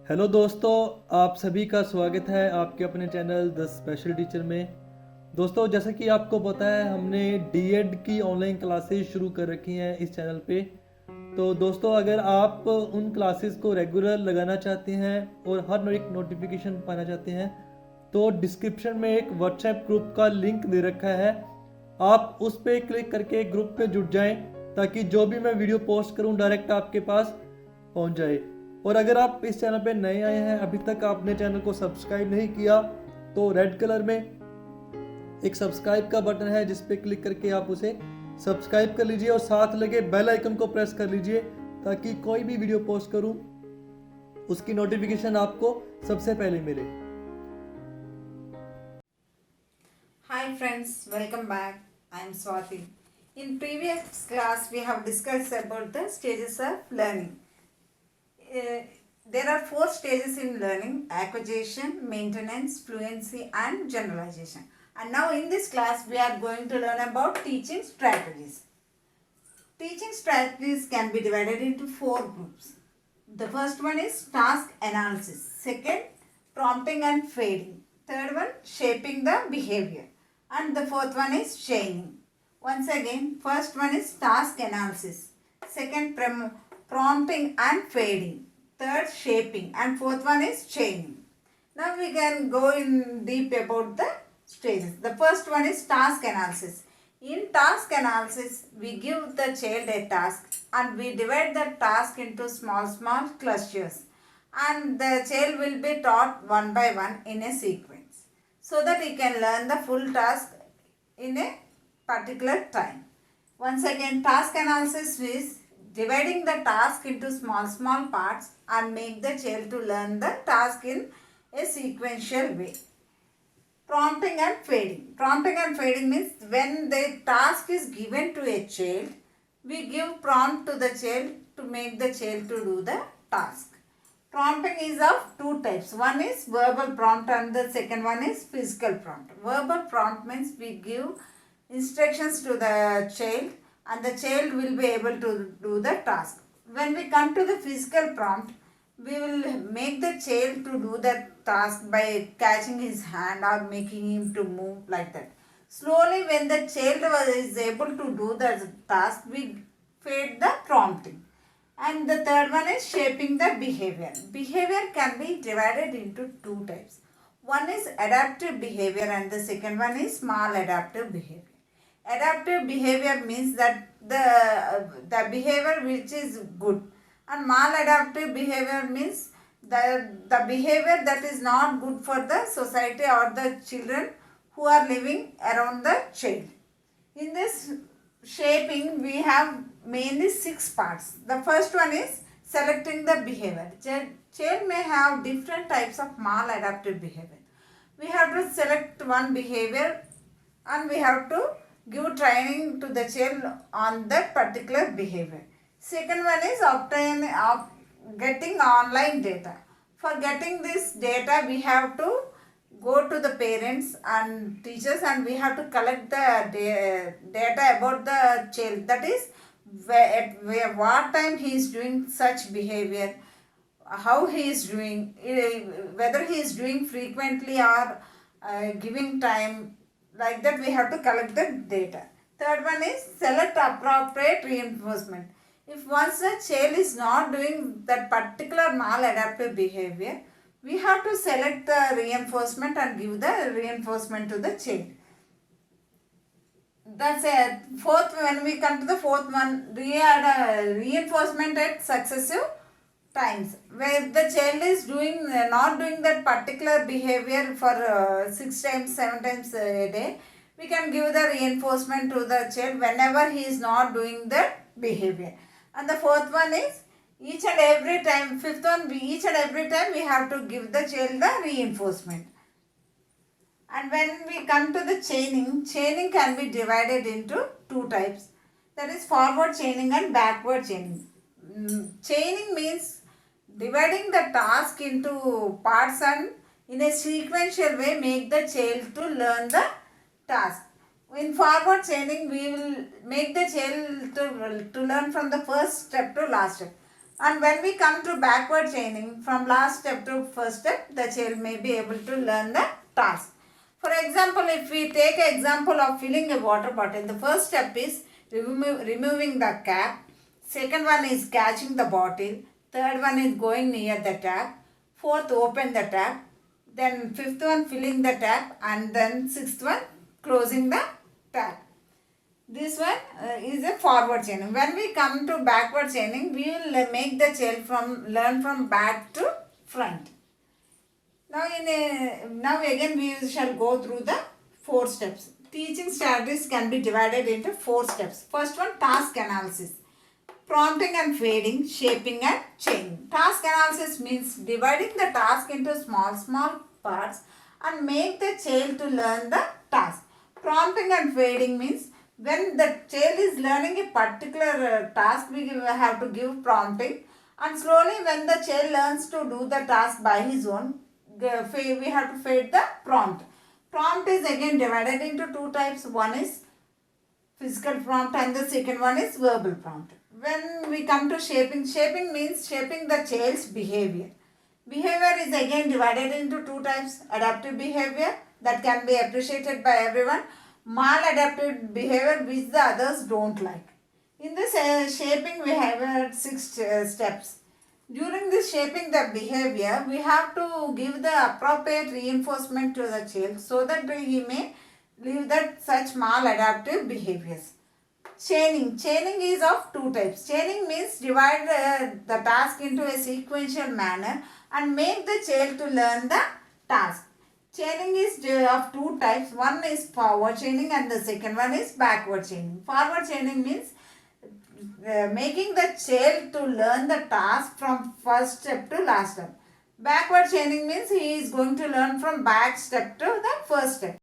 Hello दोस्तों, आप सभी का स्वागत है आपके अपने चैनल द स्पेशल टीचर में। दोस्तों, जैसा कि आपको पता है, हमने डी.एड की ऑनलाइन क्लासेस शुरू कर रखी हैं इस चैनल पे। तो दोस्तों, अगर आप उन क्लासेस को रेगुलर लगाना चाहते हैं और हर एक नोटिफिकेशन पाना चाहते हैं तो डिस्क्रिप्शन में एक व्हाट्सएप ग्रुप का लिंक दे रखा है। आप उस पर क्लिक करके ग्रुप पे जुड़ जाएं ताकि जो भी मैं वीडियो पोस्ट करूं डायरेक्ट आपके पास पहुंच जाए। और अगर आप इस चैनल पे नए आए हैं, अभी तक आपने चैनल को सब्सक्राइब नहीं किया, तो रेड कलर में एक सब्सक्राइब का बटन है जिस पे क्लिक करके आप उसे सब्सक्राइब कर लीजिए और साथ लगे बेल आइकन को प्रेस कर लीजिए ताकि कोई भी वीडियो पोस्ट करूं उसकी नोटिफिकेशन आपको सबसे पहले मिले। Hi friends, welcome back. I am Swathi. In previous class we have discussed about the stages of learning. There are 4 stages in learning: acquisition, maintenance, fluency and generalization. And now in this class we are going to learn about teaching strategies. Teaching strategies can be divided into 4 groups. The first one is task analysis. Second, prompting and fading. Third one, shaping the behavior. And the fourth one is chaining. Once again, first one is task analysis. Second, prompting and fading. Third, shaping. And fourth one is chaining. Now we can go in deep about the stages. The first one is task analysis. In task analysis, we give the child a task and we divide the task into small clusters. And the child will be taught one by one in a sequence, so that he can learn the full task in a particular time. Once again, task analysis is dividing the task into small parts and make the child to learn the task in a sequential way. Prompting and fading. Prompting and fading means when the task is given to a child, we give prompt to the child to make the child to do the task. Prompting is of 2 types. One is verbal prompt and the second one is physical prompt. Verbal prompt means we give instructions to the child and the child will be able to do the task. When we come to the physical prompt, we will make the child to do the task by catching his hand or making him to move like that. Slowly, when the child is able to do the task, we fade the prompting. And the third one is shaping the behavior. Behavior can be divided into 2 types. One is adaptive behavior and the second one is maladaptive behavior. Adaptive behavior means that the behavior which is good, and maladaptive behavior means the behavior that is not good for the society or the children who are living around the child. In this shaping, we have mainly 6 parts. The first one is selecting the behavior. Child may have different types of maladaptive behavior. We have to select one behavior and we have to give training to the child on that particular behavior. Second one is getting online data. For getting this data, we have to go to the parents and teachers and we have to collect the data about the child. That is, what time he is doing such behavior, how he is doing, whether he is doing frequently or giving time. Like that we have to collect the data. Third one is select appropriate reinforcement. If once the child is not doing that particular maladaptive behavior, we have to select the reinforcement and give the reinforcement to the child. That's it. Fourth, when we come to the fourth one, reinforcement at successive times. Where the child is not doing that particular behavior for 6 times, 7 times a day, we can give the reinforcement to the child whenever he is not doing that behavior. And the fourth one is each and every time. Fifth one, each and every time we have to give the child the reinforcement. And when we come to the chaining can be divided into 2 types. That is forward chaining and backward chaining. Chaining means dividing the task into parts and in a sequential way make the child to learn the task. In forward chaining, we will make the child to learn from the first step to last step. And when we come to backward chaining, from last step to first step, the child may be able to learn the task. For example, if we take an example of filling a water bottle, the first step is removing the cap. Second one is catching the bottle. Third one is going near the tap. Fourth, open the tap. Then fifth one, filling the tap. And then sixth one, closing the tap. This one is a forward chaining. When we come to backward chaining, we will make the child learn from back to front. Now again we shall go through the 4 steps. Teaching strategies can be divided into 4 steps. First one, task analysis. Prompting and fading, shaping and chaining. Task analysis means dividing the task into small parts and make the child to learn the task. Prompting and fading means when the child is learning a particular task, we have to give prompting, and slowly when the child learns to do the task by his own, we have to fade the prompt. Prompt is again divided into 2 types. One is physical prompt and the second one is verbal prompt. When we come to shaping, shaping means shaping the child's behavior. Behavior is again divided into 2 types. Adaptive behavior that can be appreciated by everyone. Maladaptive behavior which the others don't like. In this shaping we have 6 steps. During this shaping the behavior, we have to give the appropriate reinforcement to the child so that he may leave that such maladaptive behaviors. Chaining. Chaining is of 2 types. Chaining means divide the task into a sequential manner and make the child to learn the task. Chaining is of 2 types. One is forward chaining and the second one is backward chaining. Forward chaining means making the child to learn the task from first step to last step. Backward chaining means he is going to learn from back step to the first step.